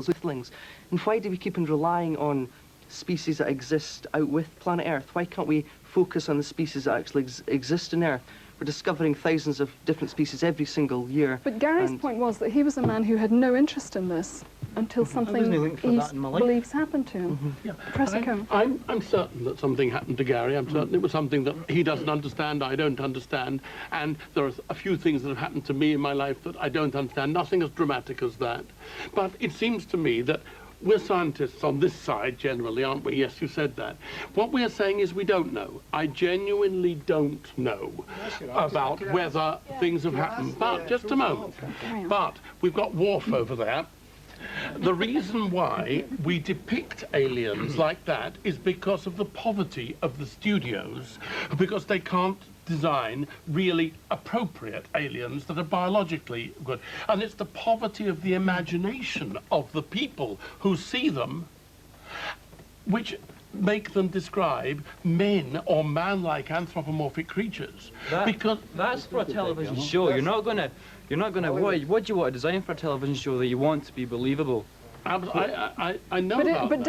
Earthlings. And why do we keep on relying on species that exist out with planet Earth? Why can't we focus on the species that actually exist on Earth? We're discovering thousands of different species every single year. But Gary's point was that he was a man who had no interest in this until something he believes happened to him. Yeah. Professor I'm certain that something happened to Garry. I'm certain it was something that he doesn't understand, I don't understand, and there are a few things that have happened to me in my life that I don't understand, nothing as dramatic as that. But it seems to me that we're scientists on this side generally, aren't we? Yes, you said that. What we're saying is we don't know. I genuinely don't know about whether things have happened. But, just a moment. But we've got Worf over there. The reason why we depict aliens like that is because of the poverty of the studios, because they can't design really appropriate aliens that are biologically good. And it's the poverty of the imagination of the people who see them which make them describe men or man-like anthropomorphic creatures. That's for a television show. You're not gonna what do you want to design for a television show that you want to be believable? I know but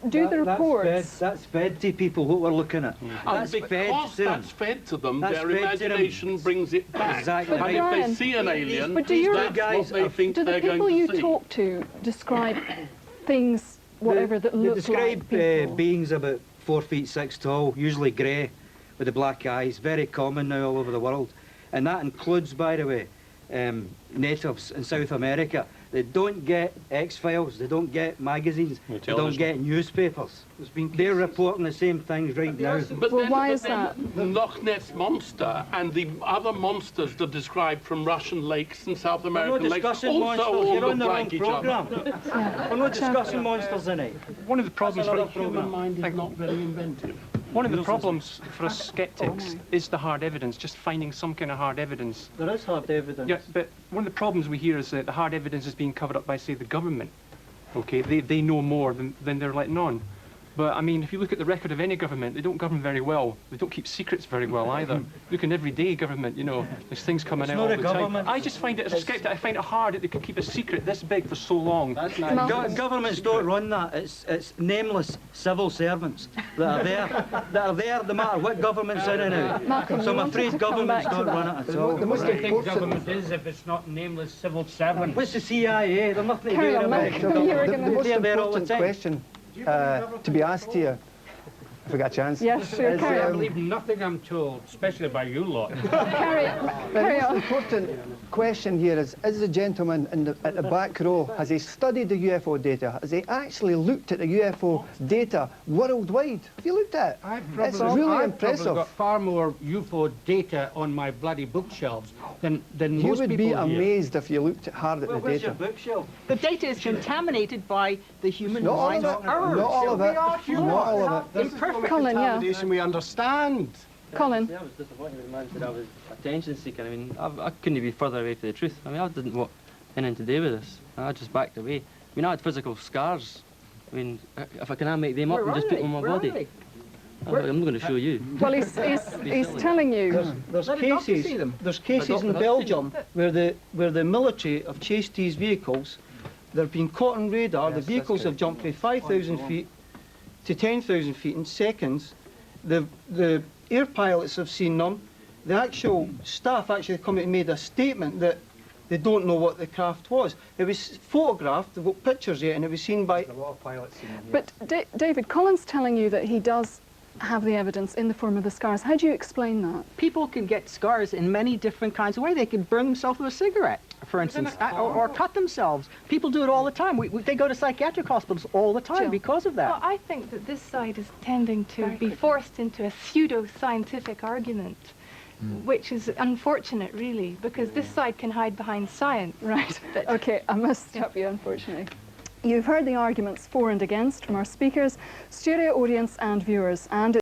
do the reports... That's fed to people, what we're looking at. That's fed to them, their imagination brings it back. Exactly. And if they see an alien, that's what they think they're going to see. Do the people you talk to describe things, whatever, that look like people? They describe beings about 4 feet 6 tall, usually grey, with the black eyes, very common now all over the world. And that includes, by the way, natives in South America. They don't get X-Files, they don't get magazines, they don't get newspapers. They're reporting the same things right now. But well, why is that? The Loch Ness Monster and the other monsters that are described from Russian lakes and South American lakes also all look like each other. We're not discussing monsters tonight. One of the problems for the human mind is not very inventive. One of the problems for us skeptics is the hard evidence, just finding some kind of hard evidence. There is hard evidence. Yeah, but one of the problems we hear is that the hard evidence is being covered up by, say, the government. Okay, they know more than they're letting on. But, I mean, if you look at the record of any government, they don't govern very well. They don't keep secrets very well either. Look in everyday government, you know, there's things coming out all the time. I just find it, as a skeptic, I find it hard that they could keep a secret this big for so long. Governments don't run that. It's nameless civil servants that are there no matter what government's in and out. So I'm afraid governments don't run it at all. The most important government is if it's not nameless civil servants. What's the CIA? They're nothing to do about it. The most important question to be asked here, if we got a chance. Yes, sure. I believe nothing I'm told, especially by you lot. Carry on. The most important question here is the gentleman at the back row, has he studied the UFO data? Has he actually looked at the UFO data worldwide? Have you looked at it? It's really impressive. I've got far more UFO data on my bloody bookshelves than most people You would be here. amazed if you looked hard at the Where's data. your bookshelf? The data is contaminated by the human Not all mind. of it. Not all of it. Not all of it. Imperfect Colin, yeah. We understand. I Colin. was disappointed with the man said I was attention seeking. I mean, I couldn't be further away from the truth. I mean, I didn't want anything to do with this. I just backed away. I mean, I had physical scars. I mean, if I can make them up and just put them on my body. I'm not going to show you. Well, he's telling you. There's cases in Belgium where the military have chased these vehicles. They've been caught on radar. The vehicles have jumped from 5,000 feet to 10,000 feet in seconds. The air pilots have seen them. The actual staff actually come out and made a statement that they don't know what the craft was. It was photographed, they've got pictures yet, and it was seen by... A lot of pilots seen them, But David, Colin's telling you that he does have the evidence in the form of the scars. How do you explain that? People can get scars in many different kinds of ways. They can burn themselves with a cigarette, for instance, or cut themselves. People do it all the time. They go to psychiatric hospitals all the time because of that. Well, I think that this side is tending to be forced into a pseudo-scientific argument, which is unfortunate, really, because this side can hide behind science. Right. Okay, I must stop you, unfortunately. You've heard the arguments for and against from our speakers, studio audience and viewers, and